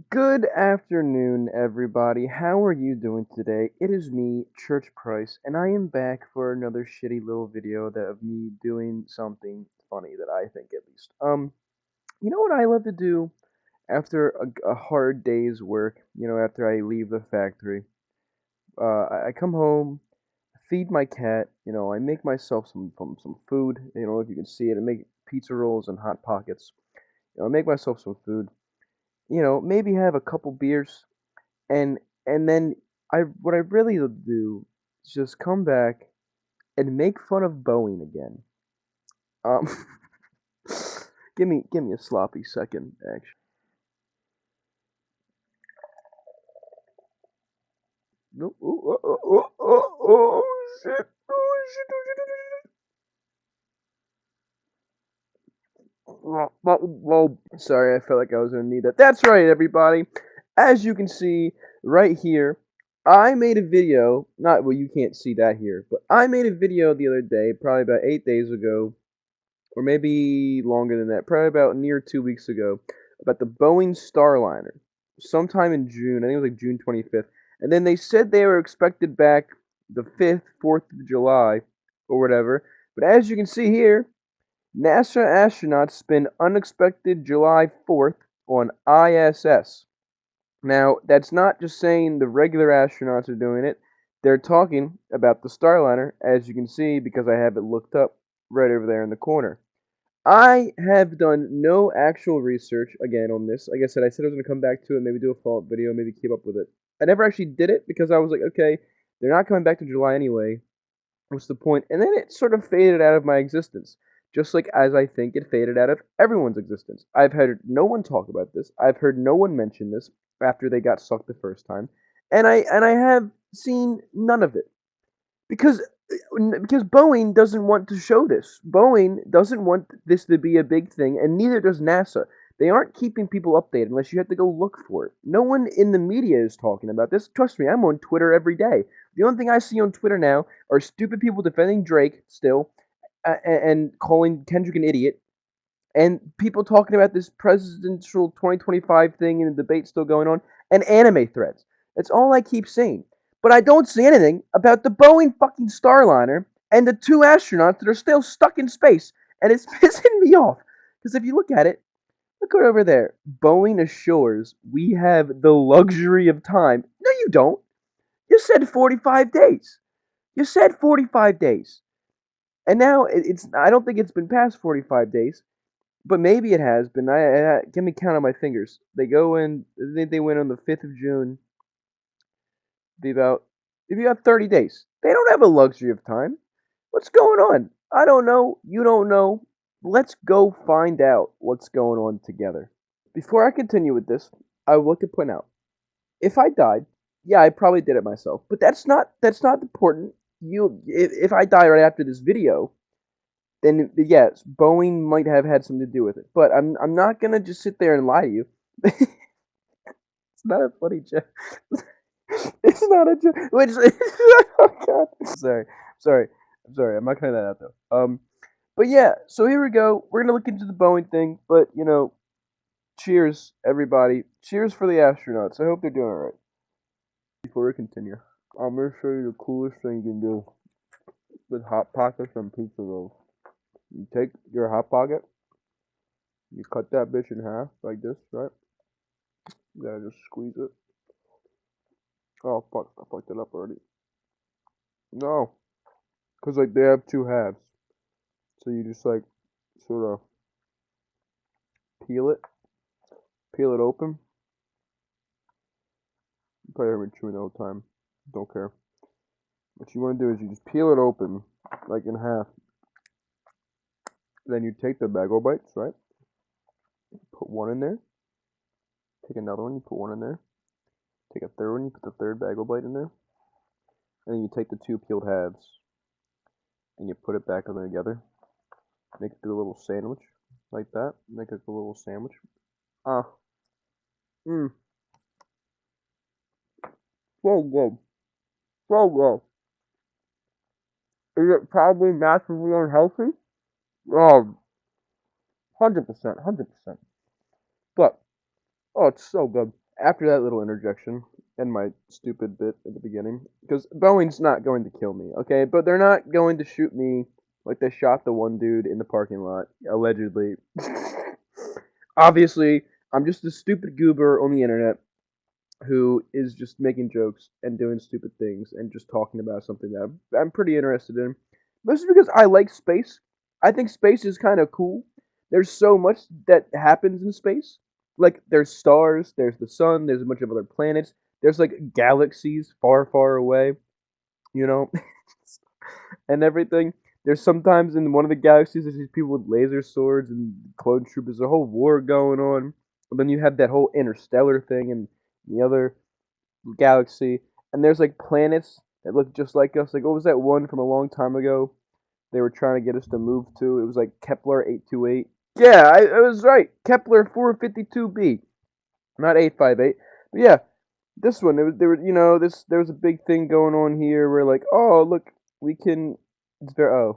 Good afternoon, everybody. How are you doing today? It is me, Church Price, and I am back for another shitty little video of me doing something funny that I think at least. You know what I love to do after a hard day's work? After I leave the factory, I come home, feed my cat. I make myself some food. If you can see it, I make pizza rolls and hot pockets. I make myself some food. Maybe have a couple beers and and then what I really do is just come back and make fun of Boeing again. Um, give me a sloppy second, actually. No, shit, sorry, I felt like I was gonna need that. That's right, everybody. As you can see right here, I made a video. Not well, you can't see that here, but I made a video the other day, probably about 8 days ago, or maybe longer than that, probably about near 2 weeks ago, about the Boeing Starliner, sometime in June. I think it was like June 25th. And then they said they were expected back the 5th, 4th of July, or whatever. But as you can see here, NASA astronauts spend unexpected July 4th on ISS. Now, that's not just saying the regular astronauts are doing it. They're talking about the Starliner, as you can see, because I have it looked up right over there in the corner. I have done no actual research again on this. Like I said I was going to come back to it, maybe do a follow up video, maybe keep up with it. I never actually did it because I was like, okay, they're not coming back to July anyway. What's the point? And then it sort of faded out of my existence, just like as I think it faded out of everyone's existence. I've heard no one talk about this. I've heard no one mention this after they got sucked the first time, and I have seen none of it because because Boeing doesn't want to show this. Boeing doesn't want this to be a big thing, and neither does NASA. They aren't keeping people updated unless you have to go look for it. No one in the media is talking about this. Trust me, I'm on Twitter every day. The only thing I see on Twitter now are stupid people defending Drake still, and calling Kendrick an idiot, and people talking about this presidential 2025 thing and the debate still going on, and anime threads. That's all I keep seeing. But I don't see anything about the Boeing fucking Starliner and the two astronauts that are still stuck in space, and it's pissing me off. Because if you look at it, look right over there. Boeing assures we have the luxury of time. No, you don't. You said 45 days. You said 45 days. And now it's. I don't think it's been past 45 days. But maybe it has been. Let me count on my fingers. They go in. I think they went on the 5th of June. Be about Maybe about 30 days. They don't have a luxury of time. What's going on? I don't know. You don't know. Let's go find out what's going on together. Before I continue with this, I would like to point out if I died, yeah, I probably did it myself. But that's not important. If I die right after this video, then yes, Boeing might have had something to do with it. But I'm not gonna just sit there and lie to you. It's not a funny joke. It's not a joke. Which, oh god, sorry, I'm sorry. I'm not cutting that out though. But yeah, so here we go. We're gonna look into the Boeing thing. But cheers everybody. Cheers for the astronauts. I hope they're doing alright. Before we continue, I'm gonna show you the coolest thing you can do with hot pockets and pizza rolls. You take your hot pocket, you cut that bitch in half like this, right? You gotta just squeeze it. Oh fuck, I fucked it up already. No, cause like they have two halves, so you just like sort of peel it, peel it open. You probably heard me chewing the whole time. Don't care. What you want to do is you just peel it open, like in half. Then you take the bagel bites, right? Put one in there. Take another one. You put one in there. Take a third one. You put the third bagel bite in there. And then you take the two peeled halves and you put it back on together. Make it a little sandwich like that. Make it a little sandwich. Ah, mmm, so good, so good. Is it probably massively unhealthy? Oh, 100%, 100%. But oh, it's so good. after that little interjection and my stupid bit at the beginning, because Boeing's not going to kill me, okay? But they're not going to shoot me like they shot the one dude in the parking lot, allegedly. Obviously, I'm just a stupid goober on the internet who is just making jokes and doing stupid things and just talking about something that I'm pretty interested in. Mostly because I like space. I think space is kind of cool. There's so much that happens in space. Like there's stars, there's the sun, there's a bunch of other planets. There's like galaxies far, far away, you know, and everything. There's sometimes in one of the galaxies there's these people with laser swords and clone troopers. There's a whole war going on. And then you have that whole interstellar thing and the other galaxy, and there's like planets that look just like us. Like what was that one from a long time ago? They were trying to get us to move to. It was like Kepler 828. Yeah, I was right. Kepler 452b, not 858. But yeah, this one. It was there. Were this there was a big thing going on here. Where like, oh look, we can. It's very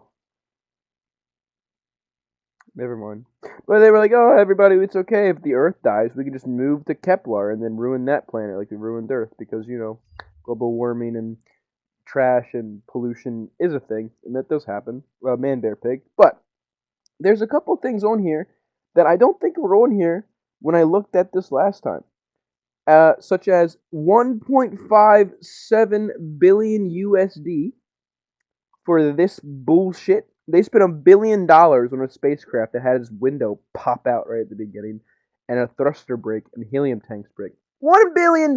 never mind. But they were like, oh everybody, it's okay if the Earth dies. We can just move to Kepler and then ruin that planet like we ruined Earth because global warming and trash and pollution is a thing, and that does happen. Man, bear, pig. But there's a couple things on here that I don't think were on here when I looked at this last time, such as 1.57 billion USD for this bullshit. They spent $1 billion on a spacecraft that had its window pop out right at the beginning, and a thruster break and helium tanks break. $1 billion,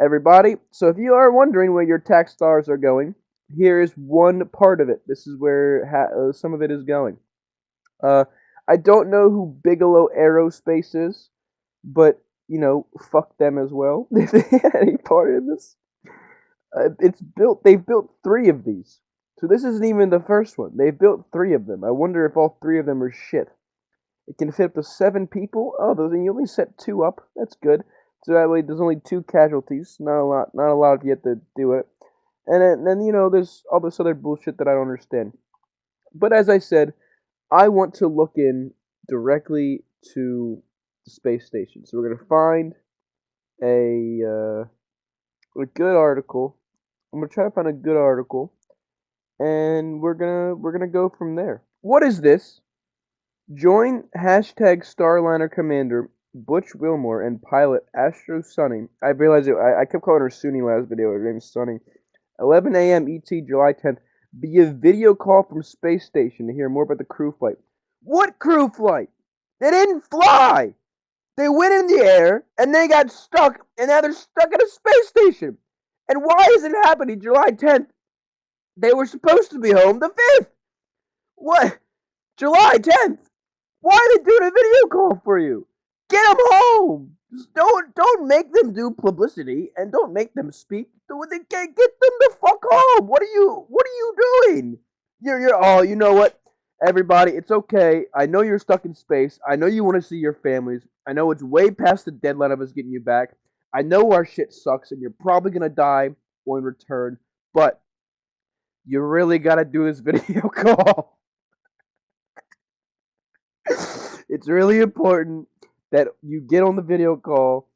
everybody. So if you are wondering where your tax dollars are going, here is one part of it. This is where some of it is going. Uh, I don't know who Bigelow Aerospace is, but fuck them as well. If they had any part in this, it's built. They've built three of these, so this isn't even the first one. They've built three of them. I wonder if all three of them are shit. It can fit up to 7 people. Oh, those you only set two up. That's good. So that way, there's only two casualties. Not a lot. Not a lot yet to do it. And then there's all this other bullshit that I don't understand. But as I said, I want to look in directly to the space station. So we're gonna find a good article. I'm gonna try to find a good article, and we're gonna go from there. What is this? Join hashtag Starliner Commander Butch Wilmore and pilot Astro Sunny. I realized I kept calling her Sunny last video. Her name's Sunny. 11 a.m. ET, July 10th. Via video call from space station to hear more about the crew flight. What crew flight? They didn't fly. They went in the air and they got stuck, and now they're stuck at a space station. And why is it happening July 10th? They were supposed to be home the 5th. What? July 10th? Why are they doing a video call for you? Get them home. Just don't make them do publicity and don't make them speak. Get them the fuck home. What are you doing? You're oh, you know what? Everybody, it's okay. I know you're stuck in space. I know you want to see your families. I know it's way past the deadline of us getting you back. I know our shit sucks and you're probably gonna die when return, but you really gotta do this video call. It's really important that you get on the video call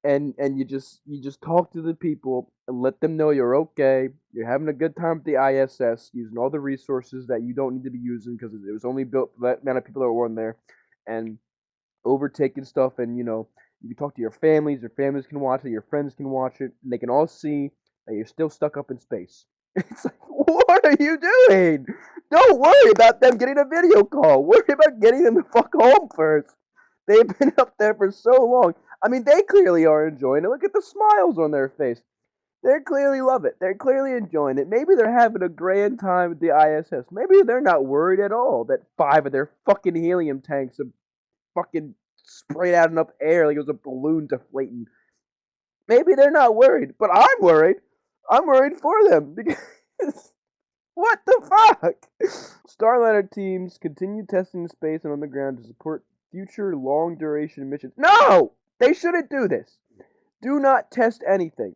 and you just talk to the people and let them know you're okay. You're having a good time at the ISS, using all the resources that you don't need to be using because it was only built for that amount of people that were on there, and overtaking stuff. And you can talk to your families. Your families can watch it. Your friends can watch it, and they can all see that you're still stuck up in space. It's like, what are you doing? Don't worry about them getting a video call. Worry about getting them the fuck home first. They've been up there for so long. I mean, they clearly are enjoying it. Look at the smiles on their face. They clearly love it. They're clearly enjoying it. Maybe they're having a grand time at the ISS. Maybe they're not worried at all that 5 of their fucking helium tanks have fucking sprayed out enough air like it was a balloon deflating. Maybe they're not worried, but I'm worried. I'm worried for them because what the fuck? Starliner teams continue testing in space and on the ground to support future long duration missions. No! They shouldn't do this. Do not test anything.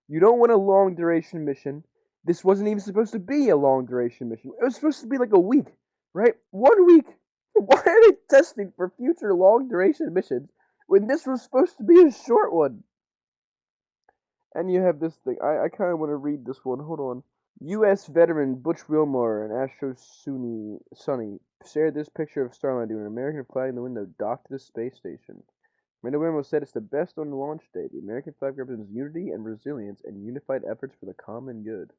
You don't want a long duration mission. This wasn't even supposed to be a long duration mission. It was supposed to be like a week, right? 1 week. Why are they testing for future long duration missions when this was supposed to be a short one. And you have this thing. I kind of want to read this one. Hold on. U.S. veteran Butch Wilmore and Astro Sonny shared this picture of Starline doing an American flag in the window docked to the space station. Miranda Wilmore said it's the best on the launch day. The American flag represents unity and resilience and unified efforts for the common good.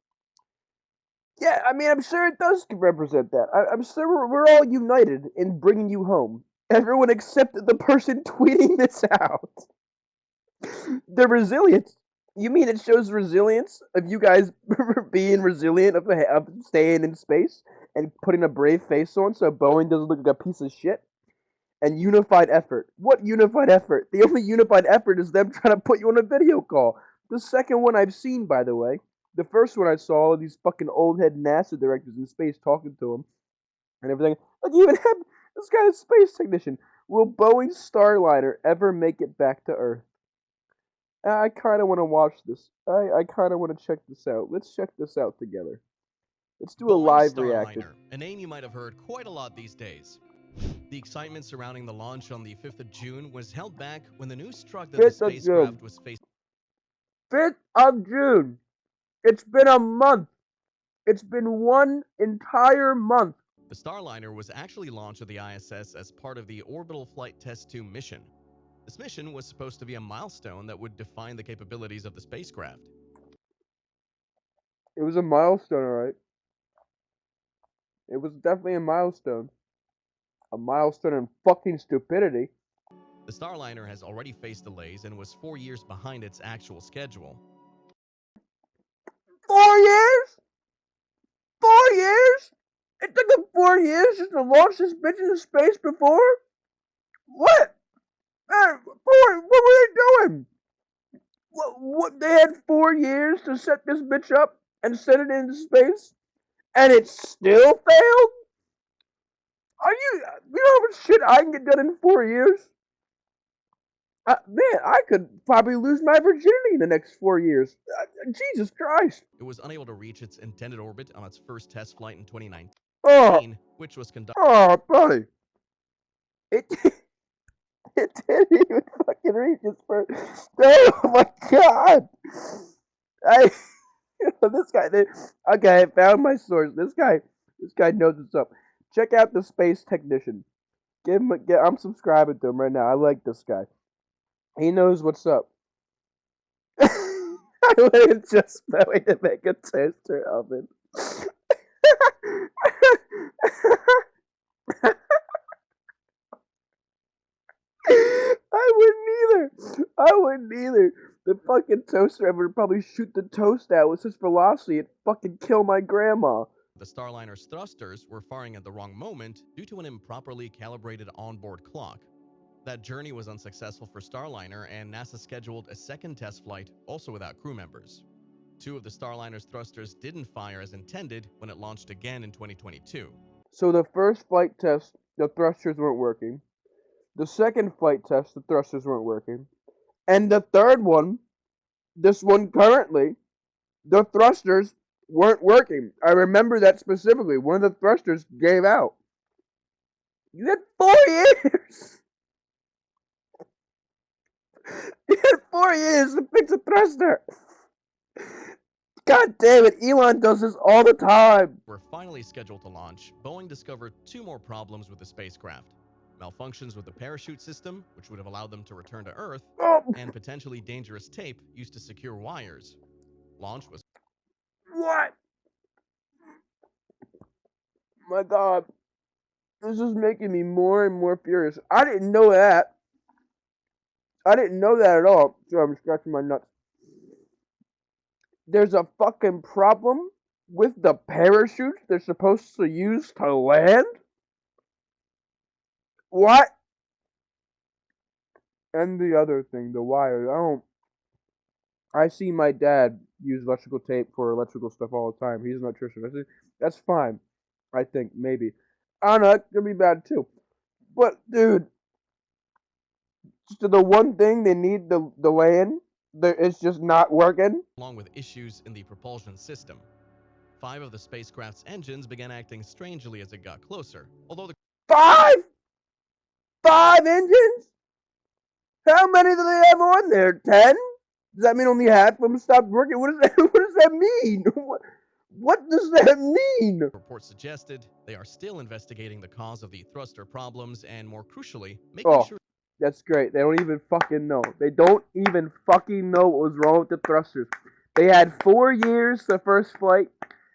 Yeah, I mean, I'm sure it does represent that. I'm sure we're all united in bringing you home. Everyone except the person tweeting this out. The resilience. You mean it shows resilience of you guys being resilient of staying in space and putting a brave face on so Boeing doesn't look like a piece of shit? And unified effort. What unified effort? The only unified effort is them trying to put you on a video call. The second one I've seen, by the way. The first one I saw, these fucking old head NASA directors in space talking to him and everything. Like, you even have this guy, a space technician. Will Boeing's Starliner ever make it back to Earth? I kind of want to watch this. I kind of want to check this out. Let's check this out together. Let's do a Boeing live reaction. Starliner, a name you might have heard quite a lot these days. The excitement surrounding the launch on the 5th of June was held back when the news struck that the 5th of spacecraft June. was facing 5th of June. It's been a month. It's been one entire month. The Starliner was actually launched at the ISS as part of the Orbital Flight Test 2 mission. This mission was supposed to be a milestone that would define the capabilities of the spacecraft. It was a milestone, alright. It was definitely a milestone. A milestone in fucking stupidity. The Starliner has already faced delays and was 4 years behind its actual schedule. 4 years? 4 years? It took them 4 years just to launch this bitch into space before? What? What were they doing? What? They had 4 years to set this bitch up and send it into space? And it still failed? You know how much shit I can get done in 4 years? Man, I could probably lose my virginity in the next 4 years. Jesus Christ. It was unable to reach its intended orbit on its first test flight in 2019, Oh, which was conducted. oh, buddy. It it didn't even fucking reach its first. Oh my god. I this guy. Okay, I found my source. This guy knows what's up. Check out the space technician. I'm subscribing to him right now. I like this guy. He knows what's up. I wouldn't just Boeing to make a toaster oven. I wouldn't either. The fucking toaster oven would probably shoot the toast out with such velocity it'd fucking kill my grandma. The Starliner's thrusters were firing at the wrong moment due to an improperly calibrated onboard clock. That journey was unsuccessful for Starliner, and NASA scheduled a second test flight, also without crew members. 2 of the Starliner's thrusters didn't fire as intended when it launched again in 2022. So the first flight test, the thrusters weren't working. The second flight test, the thrusters weren't working. And the third one, this one currently, the thrusters weren't working. I remember that specifically. One of the thrusters gave out. You had 4 years! You had 4 years to fix a thruster! God damn it, Elon does this all the time! Were finally scheduled to launch, Boeing discovered 2 more problems with the spacecraft. Malfunctions with the parachute system, which would have allowed them to return to Earth, and potentially dangerous tape used to secure wires. Launch was... What? My god. This is making me more and more furious. I didn't know that. I didn't know that at all. So I'm scratching my nuts. There's a fucking problem with the parachutes they're supposed to use to land? What? And the other thing, the wire. I see my dad use electrical tape for electrical stuff all the time. He's an electrician. That's fine. I think, maybe. I don't know, it could be bad too. But, dude, so the one thing they need the land, it's just not working. Along with issues in the propulsion system. 5 of the spacecraft's engines began acting strangely as it got closer, although the... 5? 5 engines? How many do they have on there? 10? Does that mean only half of them stopped working? What does that, what does that mean? What does that mean? Reports suggested they are still investigating the cause of the thruster problems and, more crucially, making Oh, sure that's great. They don't even fucking know. They don't even fucking know what was wrong with the thrusters. They had 4 years the first flight.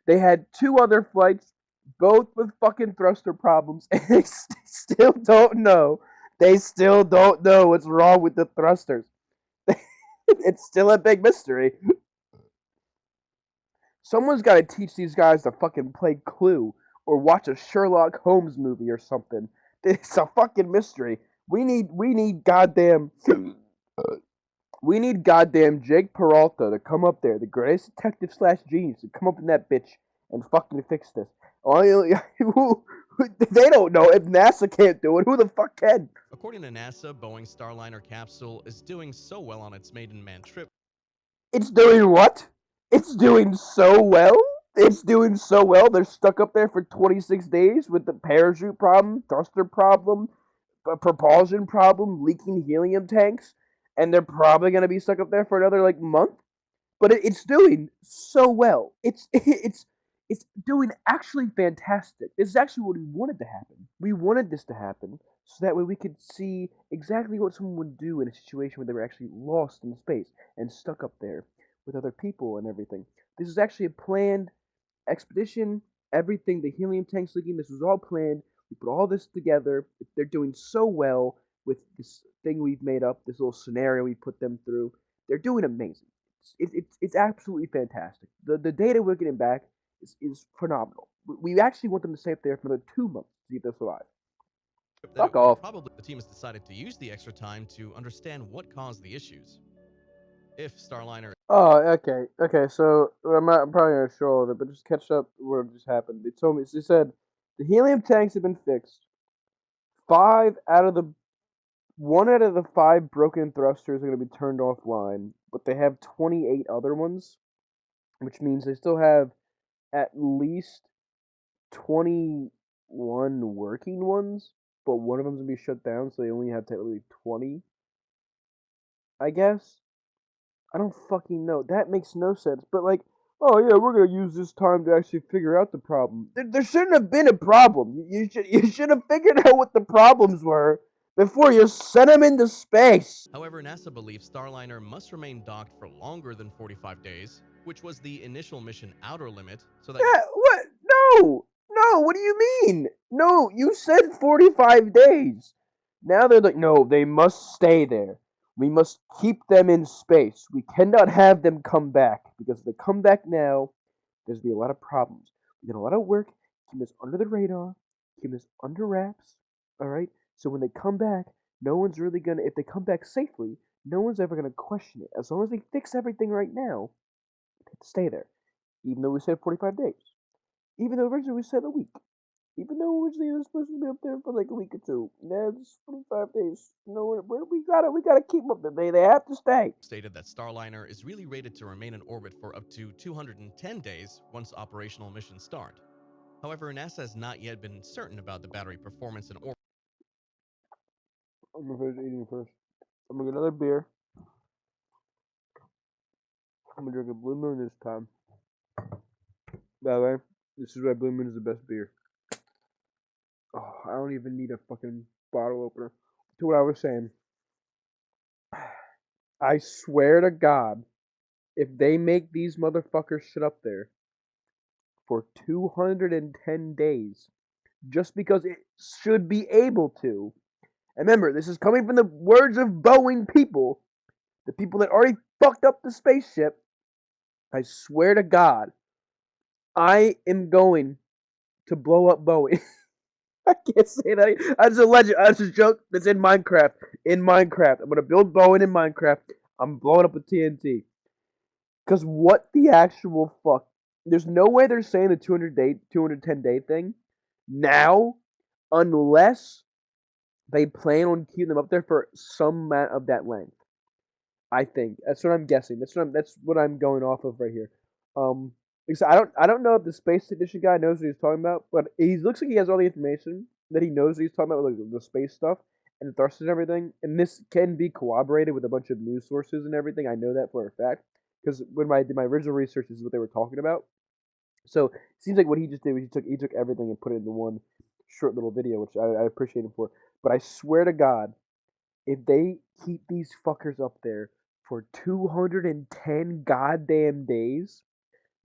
They had two other flights, both with fucking thruster problems, and they still don't know. They still don't know what's wrong with the thrusters. It's still a big mystery. Someone's got to teach these guys to fucking play Clue or watch a Sherlock Holmes movie or something. It's a fucking mystery. We need goddamn we need goddamn Jake Peralta to come up there, the greatest detective slash genius, to come up in that bitch and fucking fix this. They don't know. If NASA can't do it, who the fuck can? According to NASA, Boeing's Starliner capsule is doing so well on its maiden man trip It's doing what? It's doing so well? It's doing so well. They're stuck up there for 26 days with the parachute problem, thruster problem, propulsion problem, leaking helium tanks, and they're probably going to be stuck up there for another like month. But it's doing so well. It's doing actually fantastic. This is actually what we wanted to happen. We wanted this to happen so that way we could see exactly what someone would do in a situation where they were actually lost in space and stuck up there with other people and everything. This is actually a planned expedition, everything, the helium tanks leaking, this was all planned. We put all this together. They're doing so well with this thing we've made up, this little scenario we put them through. They're doing amazing. It's absolutely fantastic. The data we're getting back is phenomenal. We actually want them to stay up there for another 2 months to see if they'll survive. that Fuck it will off. probably the team has decided to use the extra time to understand what caused the issues. If Starliner Oh, okay, okay. So I'm probably gonna show all of it, but just catch up what just happened. They told me. They said the helium tanks have been fixed. Five out of the One out of the five broken thrusters are going to be turned offline, but they have 28 other ones, which means they still have at least 21 working ones, but one of them's going to be shut down, so they only have technically 20, I guess. I don't fucking know. That makes no sense. But, like, oh yeah, we're going to use this time to actually figure out the problem. There shouldn't have been a problem. You should have figured out what the problems were before you sent them into space. However, NASA believes Starliner must remain docked for longer than 45 days, which was the initial mission outer limit, so that What? No! No, what do you mean? No, you said 45 days. Now they're like, no, they must stay there. We must keep them in space. We cannot have them come back because if they come back now, there's gonna be a lot of problems. We got a lot of work, keep this under the radar, keep this under wraps. All right. So when they come back, no one's really gonna. If they come back safely, no one's ever gonna question it. As long as they fix everything right now, they have to stay there. Even though we said 45 days. Even though originally we said a week. Even though originally it was supposed to be up there for like a week or two. Now it's 45 days. You know what? We gotta keep them up there. They have to stay. stated that Starliner is really rated to remain in orbit for up to 210 days once operational missions start. However, NASA has not yet been certain about the battery performance in orbit. I'm gonna finish eating first. I'm gonna get another beer. I'm gonna drink a Blue Moon this time. By the way, this is why Blue Moon is the best beer. Oh, I don't even need a fucking bottle opener. To what I was saying, I swear to God, if they make these motherfuckers sit up there for 210 days, just because it should be able to, and remember, this is coming from the words of Boeing people, the people that already fucked up the spaceship. I swear to God, I am going to blow up Boeing. I can't say that. That's a legend. That's a joke that's in Minecraft. In Minecraft. I'm going to build Boeing in Minecraft. I'm blowing up with TNT. Because what the actual fuck? There's no way they're saying the 210 day thing now unless they plan on keeping them up there for some amount of that length. I think that's what I'm guessing. That's what I'm going off of right here. Because I don't know if the space technician guy knows what he's talking about, but he looks like he has all the information that he knows what he's talking about, like the space stuff. and the thrusters and everything. And this can be corroborated with a bunch of news sources and everything. I know that for a fact because when I did my original research, this is what they were talking about. So it seems like what he just did was he took everything and put it into one short little video, which I appreciate him for. But I swear to God, if they keep these fuckers up there for 210 goddamn days,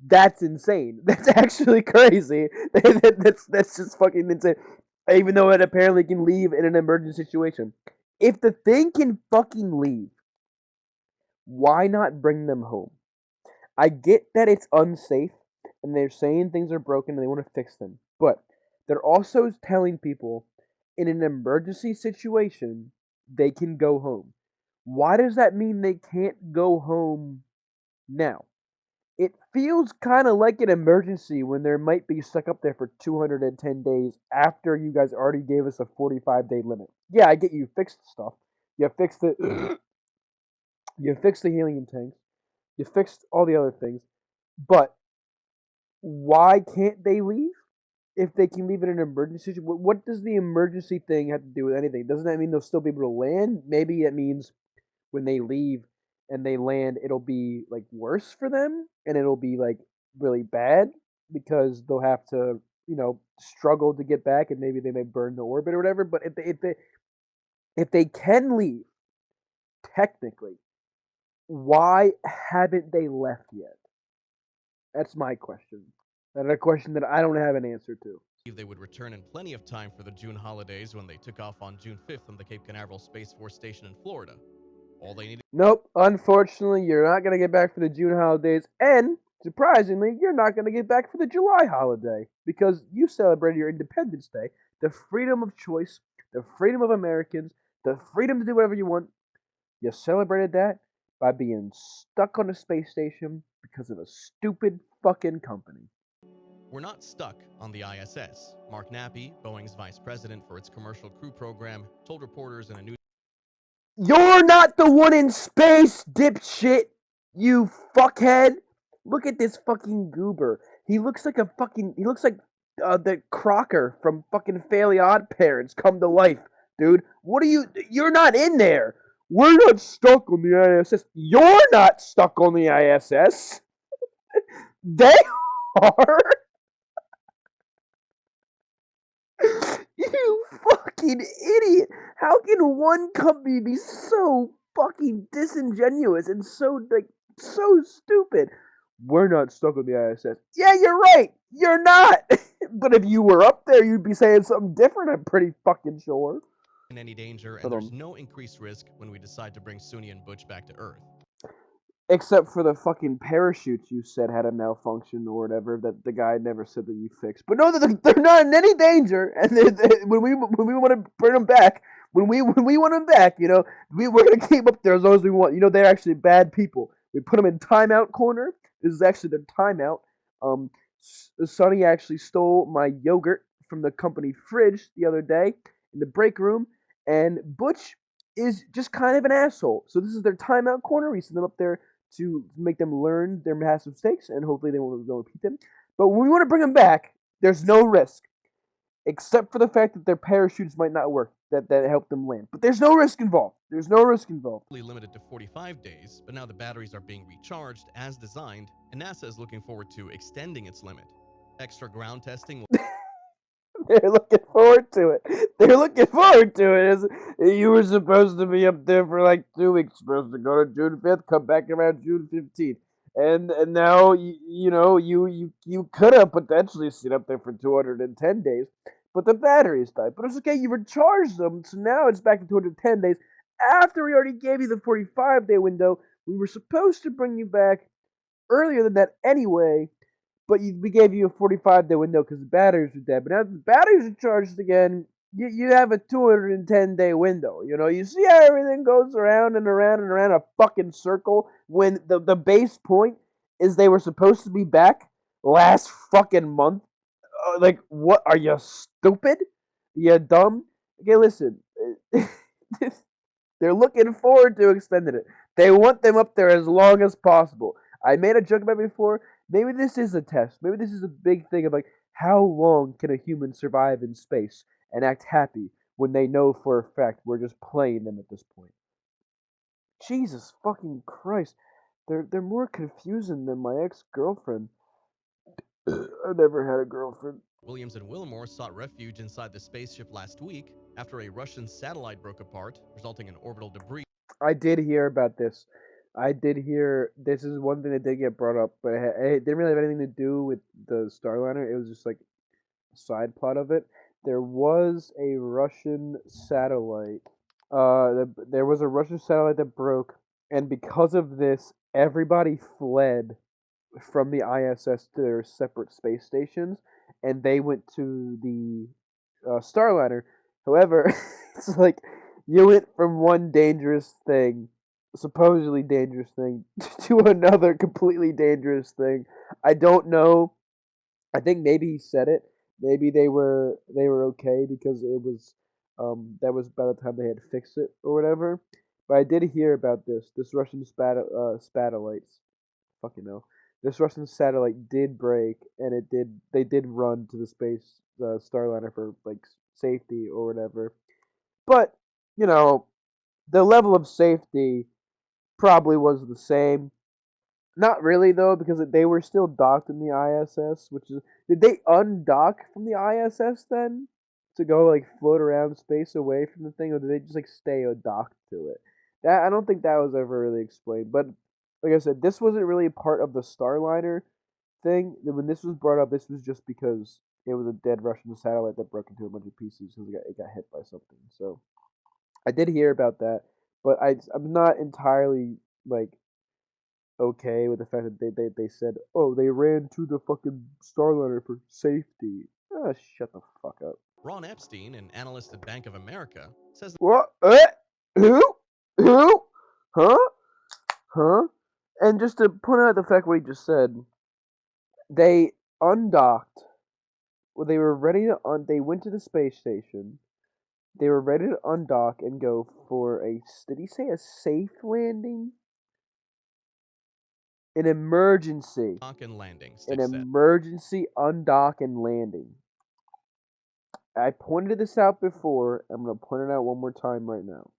that's insane. That's actually crazy. That's just fucking insane. Even though it apparently can leave in an emergency situation. If the thing can fucking leave, why not bring them home? I get that it's unsafe and they're saying things are broken and they want to fix them. But they're also telling people in an emergency situation they can go home. Why does that mean they can't go home now? It feels kind of like an emergency when there might be stuck up there for 210 days after you guys already gave us a 45-day limit. Yeah, I get you fixed stuff. You fixed the you fixed the helium tanks. You fixed all the other things. But why can't they leave? If they can leave in an emergency, what does the emergency thing have to do with anything? Doesn't that mean they'll still be able to land? Maybe it means when they leave and they land, it'll be like worse for them and it'll be like really bad because they'll have to, struggle to get back and maybe they may burn the orbit or whatever. But if they can leave, technically, why haven't they left yet? That's my question. And a question that I don't have an answer to. They would return in plenty of time for the June holidays when they took off on June 5th from the Cape Canaveral Space Force Station in Florida. All they needed. Nope, unfortunately, you're not going to get back for the June holidays, and surprisingly, you're not going to get back for the July holiday because you celebrated your Independence Day, the freedom of choice, the freedom of Americans, the freedom to do whatever you want. You celebrated that by being stuck on a space station because of a stupid fucking company. We're not stuck on the ISS. Mark Nappy, Boeing's vice president for its commercial crew program, told reporters in a news. You're not the one in space, dipshit! You fuckhead! Look at this fucking goober. He looks like he looks like the Crocker from fucking Fairly Odd Parents come to life, dude. You're not in there! We're not stuck on the ISS. You're not stuck on the ISS! They are! You fucking idiot! How can one company be so fucking disingenuous and so stupid? We're not stuck on the ISS. Yeah, you're right. You're not. But if you were up there, you'd be saying something different. I'm pretty fucking sure. In any danger, and Hold there's on. no increased risk when we decide to bring Suni and Butch back to Earth. Except for the fucking parachutes you said had a malfunction or whatever that the guy never said that you fixed. But no, they're not in any danger. And when we want to bring them back, when we want them back, we're gonna keep up there as long as we want. They're actually bad people. We put them in timeout corner. This is actually their timeout. Um, Sonny actually stole my yogurt from the company fridge the other day in the break room, and Butch is just kind of an asshole. So this is their timeout corner. We send them up there to make them learn their massive mistakes, and hopefully they won't repeat them. But when we want to bring them back, there's no risk, except for the fact that their parachutes might not work that help them land. But there's no risk involved. There's no risk involved. Limited to 45 days, but now the batteries are being recharged as designed, and NASA is looking forward to extending its limit. Extra ground testing will. They're looking forward to it. They're looking forward to it. You were supposed to be up there for like 2 weeks. Supposed to go to June 5th, come back around June 15th. And now you could have potentially stayed up there for 210 days, but the batteries died. But it's okay. You recharged them, so now it's back to 210 days. After we already gave you the 45-day window, we were supposed to bring you back earlier than that anyway, but we gave you a 45-day window because the batteries were dead. But now the batteries are charged again, you have a 210-day window. You see how everything goes around and around and around a fucking circle when the base point is they were supposed to be back last fucking month. Like, what? Are you stupid? You dumb? Okay, listen. They're looking forward to extending it. They want them up there as long as possible. I made a joke about it before. Maybe this is a test. Maybe this is a big thing of like how long can a human survive in space and act happy when they know for a fact we're just playing them at this point. Jesus fucking Christ. They're more confusing than my ex-girlfriend. I never had a girlfriend. Williams and Wilmore sought refuge inside the spaceship last week after a Russian satellite broke apart, resulting in orbital debris. I did hear about this. I did hear this is one thing that did get brought up, but it didn't really have anything to do with the Starliner. It was just like a side plot of it. There was a Russian satellite. There was a Russian satellite that broke, and because of this, everybody fled from the ISS to their separate space stations, and they went to the Starliner. However, it's like you went from one dangerous thing, supposedly dangerous thing, to another completely dangerous thing. I don't know. I think maybe he said it. Maybe they were okay because it was that was by the time they had fixed it or whatever. But I did hear about this Russian satellites. Fucking hell. This Russian satellite did break, and they did run to the space Starliner for like safety or whatever. But you know, the level of safety probably was the same. Not really though, because they were still docked in the ISS. Which is, did they undock from the ISS then to go like float around space away from the thing, or did they just like stay docked to it? That I don't think that was ever really explained. But like I said, this wasn't really part of the Starliner thing. When this was brought up, this was just because it was a dead Russian satellite that broke into a bunch of pieces because it got hit by something. So I did hear about that, but I'm not entirely like okay with the fact that they said, oh, they ran to the fucking Starliner for safety. Ah, shut the fuck up. Ron Epstein, an analyst at Bank of America, says What? Who? Who? Huh? Huh? And just to point out the fact what he just said, they undocked. Well, they were ready to They went to the space station. They were ready to undock and go for a. Did he say a safe landing? An emergency. dock and landing, An Stick said. emergency undock and landing. I pointed this out before. I'm going to point it out one more time right now.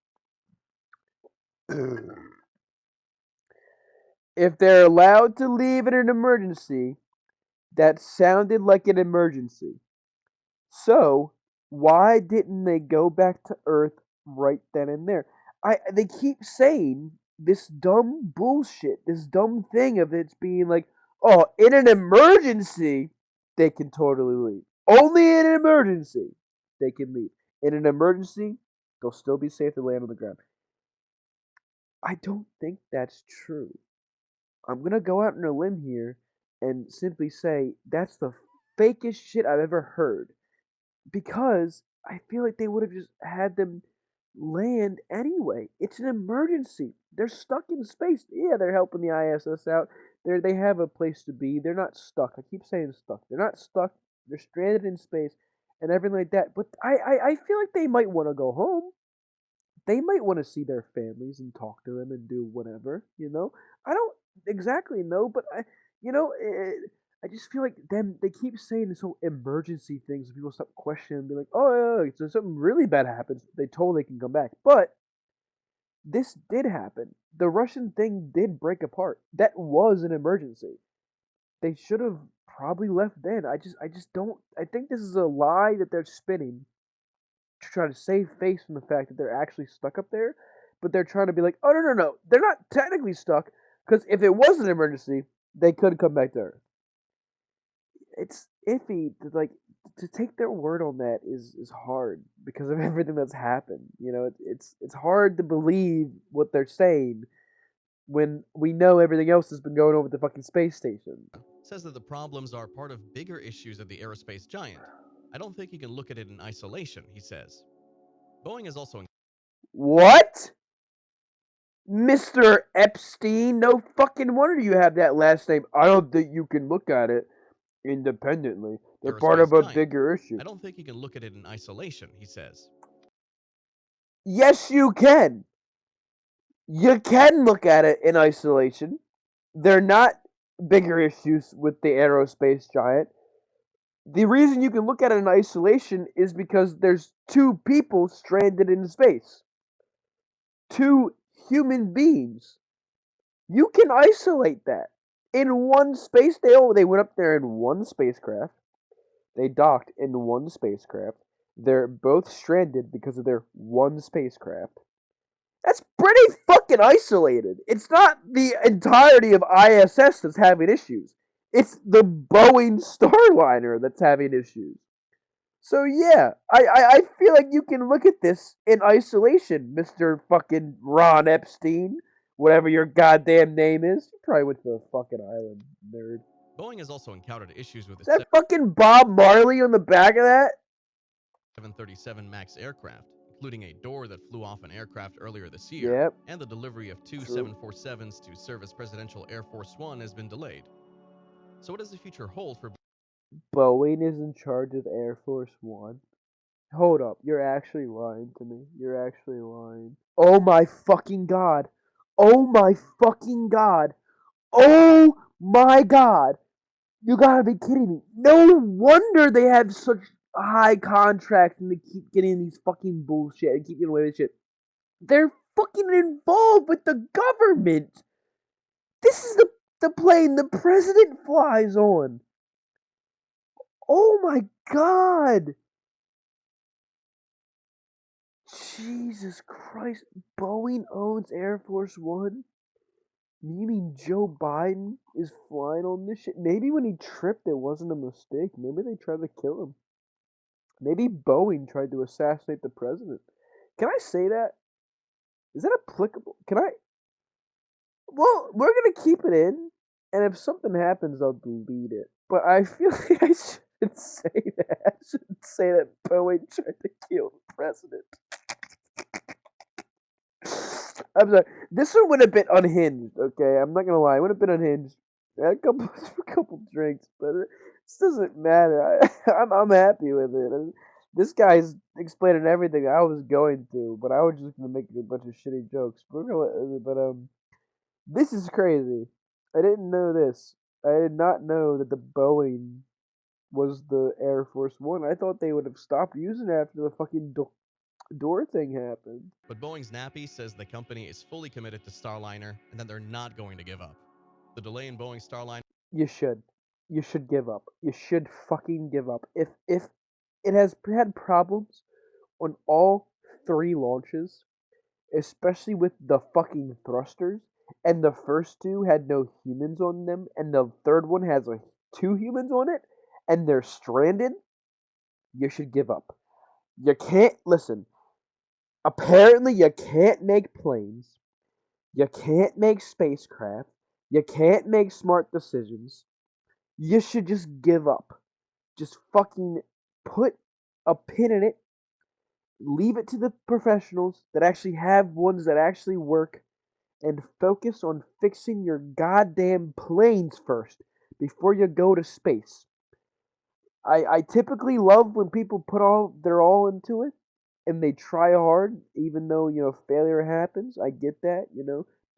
If they're allowed to leave in an emergency, that sounded like an emergency. So, why didn't they go back to Earth right then and there? They keep saying this dumb bullshit, this dumb thing of it's being like, oh, in an emergency, they can totally leave. Only in an emergency, they can leave. In an emergency, they'll still be safe to land on the ground. I don't think that's true. I'm gonna go out on a limb here and simply say that's the fakest shit I've ever heard. Because I feel like they would have just had them land anyway. It's an emergency. They're stuck in space. Yeah, they're helping the ISS out. They have a place to be. They're not stuck. I keep saying stuck. They're not stuck. They're stranded in space and everything like that. But I feel like they might want to go home. They might want to see their families and talk to them and do whatever, you know? I don't exactly know, but I just feel like them. They keep saying this whole emergency things, and people stop questioning and be like, "Oh, yeah, so something really bad happens." They told they can come back, but this did happen. The Russian thing did break apart. That was an emergency. They should have probably left then. I just don't. I think this is a lie that they're spinning to try to save face from the fact that they're actually stuck up there, but they're trying to be like, oh no no no, they're not technically stuck because if it was an emergency, they could come back to Earth. It's iffy to to take their word on that is hard because of everything that's happened. It's hard to believe what they're saying when we know everything else has been going on with the fucking space station. Says that the problems are part of bigger issues of the aerospace giant. I don't think you can look at it in isolation, he says. Boeing is also What? Mr. Epstein, no fucking wonder you have that last name. I don't think you can look at it independently. They're part aerospace of a giant. bigger issue. I don't think you can look at it in isolation, he says. Yes, you can. You can look at it in isolation. They're not bigger issues with the aerospace giant. The reason you can look at it in isolation is because there's two people stranded in space. Two human beings. You can isolate that. In one space, they went up there in one spacecraft. They docked in one spacecraft. They're both stranded because of their one spacecraft. That's pretty fucking isolated. It's not the entirety of ISS that's having issues. It's the Boeing Starliner that's having issues. So yeah, I feel like you can look at this in isolation, Mr. fucking Ron Epstein, whatever your goddamn name is. You probably went to the fucking island, nerd. Boeing has also encountered issues with Is its that fucking Bob Marley on the back of that? 737 MAX aircraft, including a door that flew off an aircraft earlier this year, Yep, and the delivery of two true. 747s to serve as Presidential Air Force One has been delayed. So, what does the future hold for Boeing is in charge of Air Force One. Hold up, you're actually lying to me. You're actually lying. Oh my fucking god. Oh my fucking god. Oh my god. You gotta be kidding me. No wonder they have such high contracts and they keep getting these fucking bullshit and keep getting away with shit. They're fucking involved with the government. This is the plane the president flies on. Oh my god. Jesus Christ. Boeing owns Air Force One? You mean Joe Biden is flying on this shit? Maybe when he tripped, it wasn't a mistake. Maybe they tried to kill him. Maybe Boeing tried to assassinate the president. Can I say that? Is that applicable? Can I? Well, we're gonna keep it in, and if something happens, I'll delete it. But I feel like I should say that. I should say that Boeing tried to kill the president. I'm sorry. This one went a bit unhinged. Okay, I'm not gonna lie. It went a bit unhinged. I had a couple, a couple drinks, but it doesn't matter. I'm happy with it. This guy's explaining everything I was going to, but I was just gonna make a bunch of shitty jokes. But this is crazy. I didn't know this. I did not know that the Boeing was the Air Force One. I thought they would have stopped using it after the fucking door thing happened. But Boeing's Nappy says the company is fully committed to Starliner and that they're not going to give up. The delay in Boeing Starliner You should. You should give up. You should fucking give up. If it has had problems on all three launches, especially with the fucking thrusters, and the first two had no humans on them, and the third one has two humans on it, and they're stranded, you should give up. You can't listen. Apparently, you can't make planes. You can't make spacecraft. You can't make smart decisions. You should just give up. Just fucking put a pin in it. Leave it to the professionals that actually have ones that actually work and focus on fixing your goddamn planes first before you go to space. I typically love when people put all their all into it and they try hard, even though failure happens. I get that,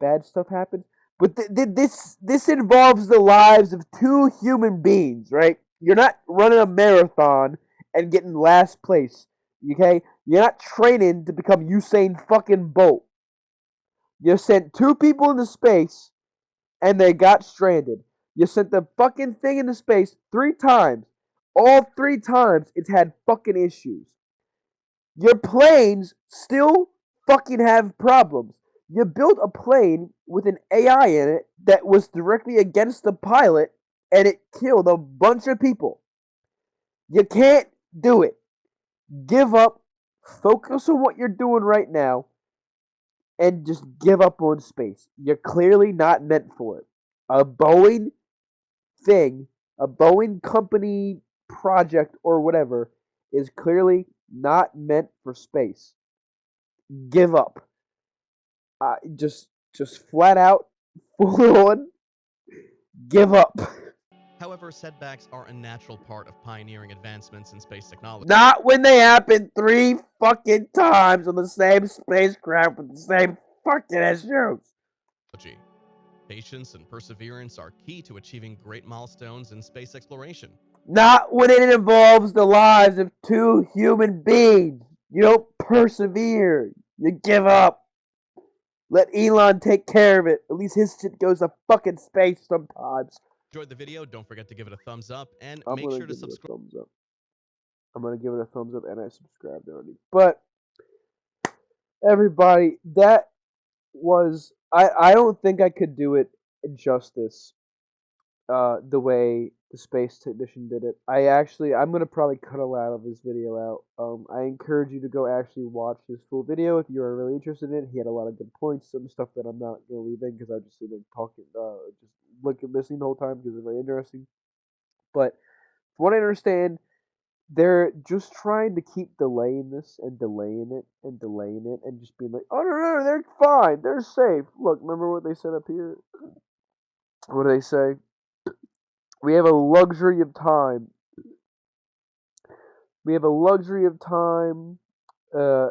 bad stuff happens, but this involves the lives of two human beings, right? You're not running a marathon and getting last place, okay? You're not training to become Usain fucking Bolt. You sent two people into space and they got stranded. You sent the fucking thing into space 3 times. All 3 times it's had fucking issues. Your planes still fucking have problems. You built a plane with an AI in it that was directly against the pilot and it killed a bunch of people. You can't do it. Give up. Focus on what you're doing right now and just give up on space. You're clearly not meant for it. A Boeing thing, a Boeing company project or whatever, is clearly not meant for space. Give up. Just flat out, full on, give up. However, setbacks are a natural part of pioneering advancements in space technology. Not when they happen 3 fucking times on the same spacecraft with the same fucking issues. Patience and perseverance are key to achieving great milestones in space exploration. Not when it involves the lives of two human beings. You don't persevere. You give up. Let Elon take care of it. At least his shit goes to fucking space sometimes. Enjoyed the video, don't forget to give it a thumbs up and I'm make gonna sure to give it a subscribe. thumbs up. I'm gonna give it a thumbs up, and I subscribed already. But everybody, that was I don't think I could do it justice the way the space technician did it. I'm gonna probably cut a lot of this video out. I encourage you to go actually watch his full video if you are really interested in it. He had a lot of good points, some stuff that I'm not gonna leave in because I just sitting talking, just listening the whole time because it's very interesting. But from what I understand, they're just trying to keep delaying this and delaying it and delaying it and just being like, oh no, they're fine, they're safe. Look, remember what they said up here? What do they say? We have a luxury of time. We have a luxury of time.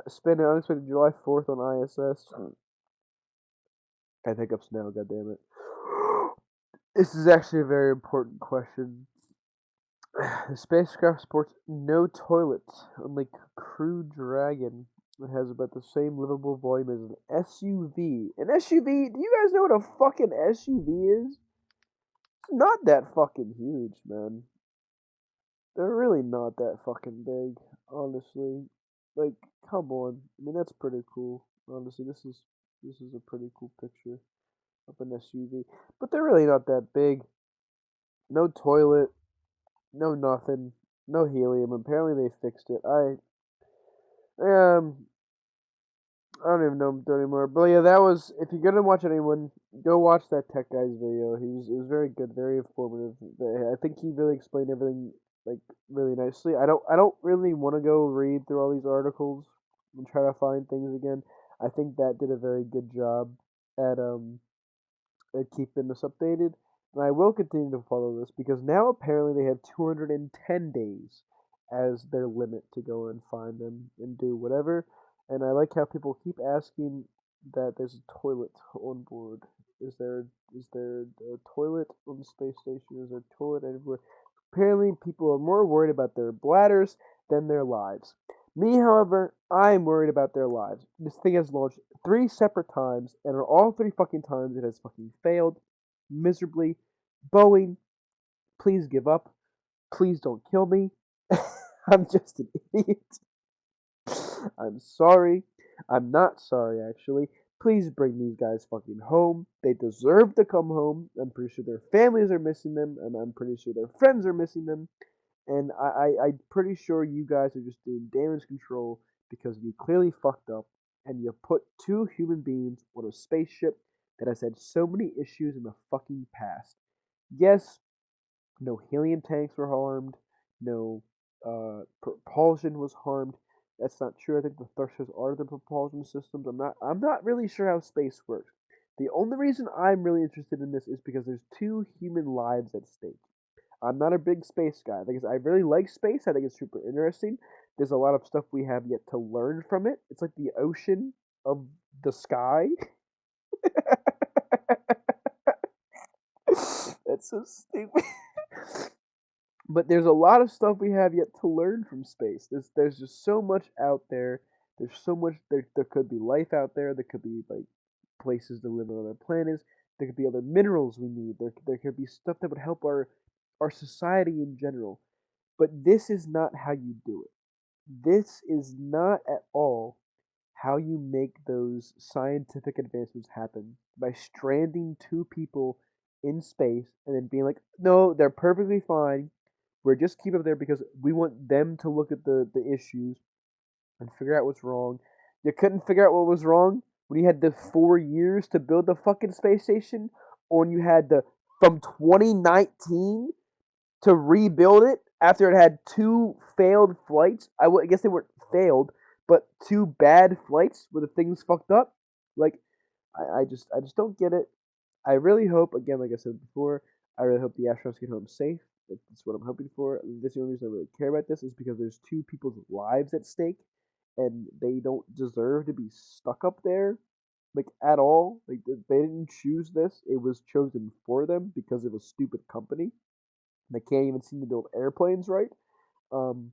Spend an unexpected July 4th on ISS. I think hiccups now, goddammit. This is actually a very important question. The spacecraft sports no toilet, unlike Crew Dragon. It has about the same livable volume as an SUV. An SUV? Do you guys know what a fucking SUV is? It's not that fucking huge, man. They're really not that fucking big, honestly. Like, come on. I mean, that's pretty cool. Honestly, this is a pretty cool picture of an SUV. But they're really not that big. No toilet, no nothing, no helium. Apparently they fixed it. Um I don't even know what I'm doing anymore. But yeah, that was. If you're gonna watch anyone, go watch that tech guy's video. It was very good, very informative. I think he really explained everything like really nicely. I don't really want to go read through all these articles and try to find things again. I think that did a very good job at keeping us updated. And I will continue to follow this because now apparently they have 210 days as their limit to go and find them and do whatever. And I like how people keep asking that there's a toilet on board. Is there a toilet on the space station? Is there a toilet everywhere? Apparently, people are more worried about their bladders than their lives. Me, however, I'm worried about their lives. This thing has launched 3 separate times, and on all 3 fucking times, it has fucking failed miserably. Boeing, please give up. Please don't kill me. I'm just an idiot. I'm sorry. I'm not sorry, actually. Please bring these guys fucking home. They deserve to come home. I'm pretty sure their families are missing them, and I'm pretty sure their friends are missing them. And I'm pretty sure you guys are just doing damage control because you clearly fucked up and you put two human beings on a spaceship that has had so many issues in the fucking past. Yes, no helium tanks were harmed, no propulsion was harmed. That's not true. I think the thrusters are the propulsion systems. I'm not really sure how space works. The only reason I'm really interested in this is because there's two human lives at stake. I'm not a big space guy. I really like space. I think it's super interesting. There's a lot of stuff we have yet to learn from it. It's like the ocean of the sky. That's so stupid. But there's a lot of stuff we have yet to learn from space. There's just so much out there. There's so much there could be life out there. There could be like places to live on other planets. There could be other minerals we need. There could be stuff that would help our society in general. But this is not how you do it. This is not at all how you make those scientific advancements happen by stranding two people in space and then being like, no, they're perfectly fine. We're just keeping them there because we want them to look at the issues and figure out what's wrong. You couldn't figure out what was wrong when you had the 4 years to build the fucking space station, or when you had the from 2019 to rebuild it after it had two failed flights. I guess they weren't failed, but two bad flights where the things fucked up. Like I just don't get it. I really hope, again, like I said before, I really hope the astronauts get home safe. That's what I'm hoping for. This the only reason I really care about this is because there's two people's lives at stake, and they don't deserve to be stuck up there, like at all. Like they didn't choose this; it was chosen for them because of a stupid company. They can't even seem to build airplanes right. Um,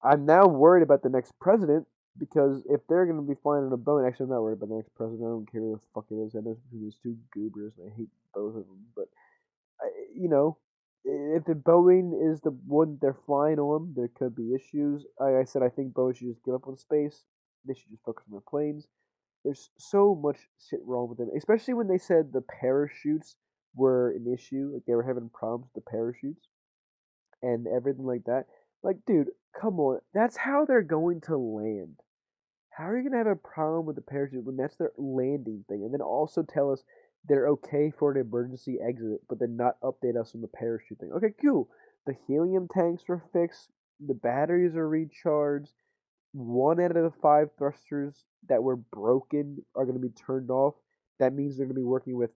I'm now worried about the next president because if they're going to be flying on a Boeing, actually, I'm not worried about the next president. I don't care who the fuck it is. I know it's between these two goobers, and I hate both of them. But you know, if the Boeing is the one they're flying on, there could be issues. Like I said, I think Boeing should just give up on space. They should just focus on their planes. There's so much shit wrong with them, especially when they said the parachutes were an issue. Like they were having problems with the parachutes and everything like that. Like, dude, come on. That's how they're going to land. How are you gonna have a problem with the parachute when that's their landing thing? And then also tell us they're okay for an emergency exit, but then not update us on the parachute thing. Okay, cool. The helium tanks were fixed. The batteries are recharged. One out of the five thrusters that were broken are going to be turned off. That means they're going to be working with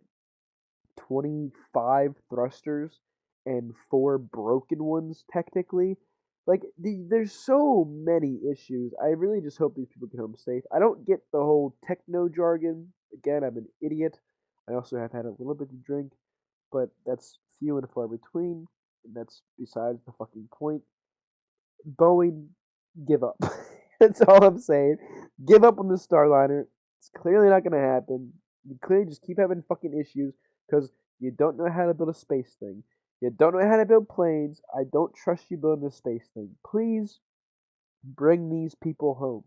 25 thrusters and four broken ones technically. Like there's so many issues. I really just hope these people get home safe. I don't get the whole techno jargon. Again, I'm an idiot. I also have had a little bit to drink, but that's few and far between. And that's besides the fucking point. Boeing, give up. That's all I'm saying. Give up on the Starliner. It's clearly not gonna happen. You clearly just keep having fucking issues because you don't know how to build a space thing. You don't know how to build planes. I don't trust you building a space thing. Please bring these people home.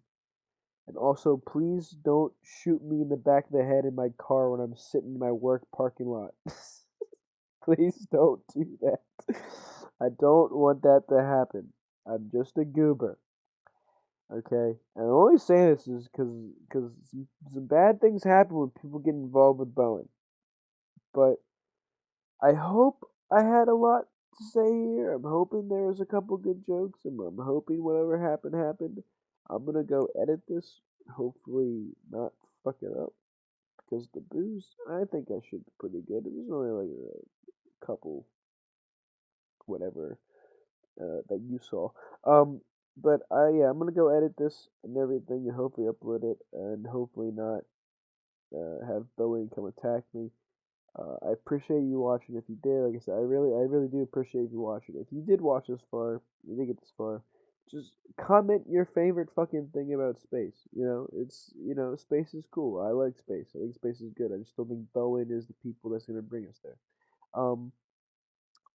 And also, please don't shoot me in the back of the head in my car when I'm sitting in my work parking lot. Please don't do that. I don't want that to happen. I'm just a goober. Okay, and I'm only saying this is because some bad things happen when people get involved with Boeing. But I hope I had a lot to say here. I'm hoping there was a couple good jokes, and I'm hoping whatever happened happened. I'm gonna go edit this. Hopefully not fuck it up because the booze. I think I should be pretty good. It was only like a couple whatever that you saw. Um, but yeah, I'm gonna go edit this and everything, and hopefully upload it, and hopefully not have Boeing come attack me. I appreciate you watching. If you did, like I said, I really do appreciate you watching. If you did watch this far, you did get this far, just comment your favorite fucking thing about space. Space is cool. I like space. I think space is good. I just don't think Boeing is the people that's gonna bring us there. Um,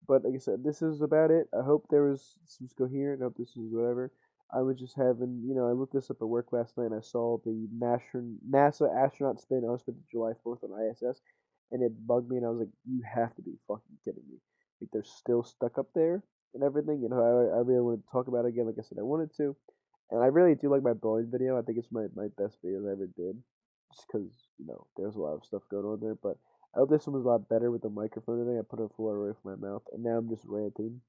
but like I said, this is about it. I hope there was some coherent. I hope this was whatever. I was just having, I looked this up at work last night and I saw the NASA astronaut spin. I was spent July 4th on ISS, and it bugged me. And I was like, you have to be fucking kidding me. Like, they're still stuck up there and everything. I really wanted to talk about it again. Like I said, I wanted to. And I really do like my Boeing video. I think it's my best video I ever did. Just because, there's a lot of stuff going on there. But I hope this one was a lot better with the microphone today. I put it far away from my mouth, and now I'm just ranting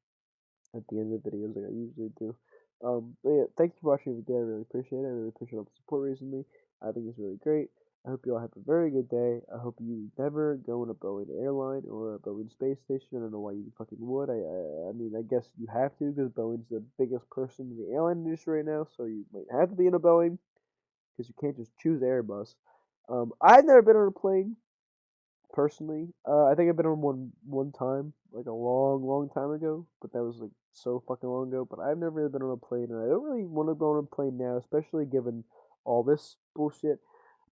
at the end of the videos like I usually do. But yeah, thank you for watching the video. I really appreciate it. I really appreciate all the support recently. I think it's really great. I hope you all have a very good day. I hope you never go on a Boeing airline or a Boeing space station. I don't know why you fucking would. I mean, I guess you have to because Boeing's the biggest person in the airline industry right now, so you might have to be in a Boeing because you can't just choose Airbus. I've never been on a plane personally. I think I've been on one time, like a long, long time ago, but that was like so fucking long ago. But I've never really been on a plane, and I don't really want to go on a plane now, especially given all this bullshit.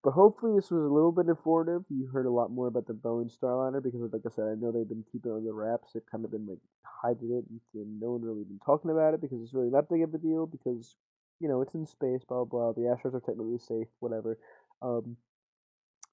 But hopefully this was a little bit informative. You heard a lot more about the Boeing Starliner because, like I said, I know they've been keeping it on the wraps. They've kind of been like hiding it, and no one really been talking about it because it's really not big of a deal because it's in space, blah blah. The astronauts are technically safe, whatever. Um,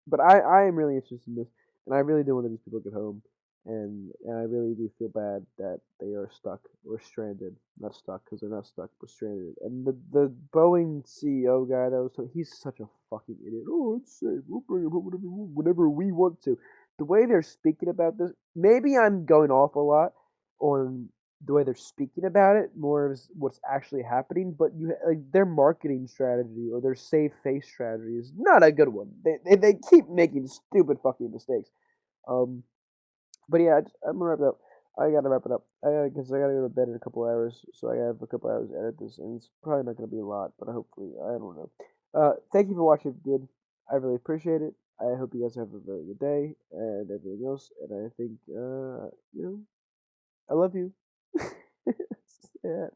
but I am really interested in this, and I really do want these people to get home, and I really do feel bad that they are stuck or stranded. Not stuck because they're not stuck, but stranded. And the Boeing CEO guy that was he's such a fucking idiot. Oh, it's safe. We'll bring him home whenever we want to. The way they're speaking about this, maybe I'm going off a lot on the way they're speaking about it more is what's actually happening, but their marketing strategy or their save face strategy is not a good one. They keep making stupid fucking mistakes. Um, but yeah, I'm gonna wrap it up. I gotta wrap it up. Because I gotta go to bed in a couple hours, so I have a couple hours to edit this, and it's probably not gonna be a lot, but hopefully I don't know. Thank you for watching. If you did, I really appreciate it. I hope you guys have a very good day and everything else. And I think I love you. Yeah.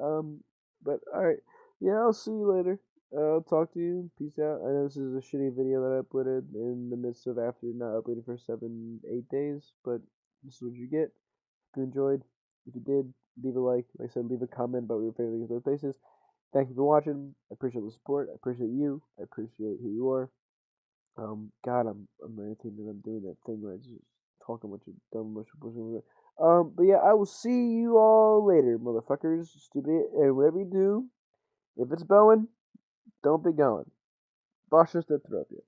Um, but alright. Yeah, I'll see you later. I'll talk to you. Peace out. I know this is a shitty video that I uploaded in the midst of after not uploading for 7, 8 days, but this is what you get. If you enjoyed, if you did, leave a like. Like I said, leave a comment about what your favorite things are places. Thank you for watching. I appreciate the support. I appreciate you. I appreciate who you are. God, I'm ranting and I'm doing that thing where I just talk a bunch of dumb bunch of bullshit. But yeah, I will see you all later, motherfuckers. Stupid, and whatever you do, if it's Boeing, don't be going. Bosch just to throw up you.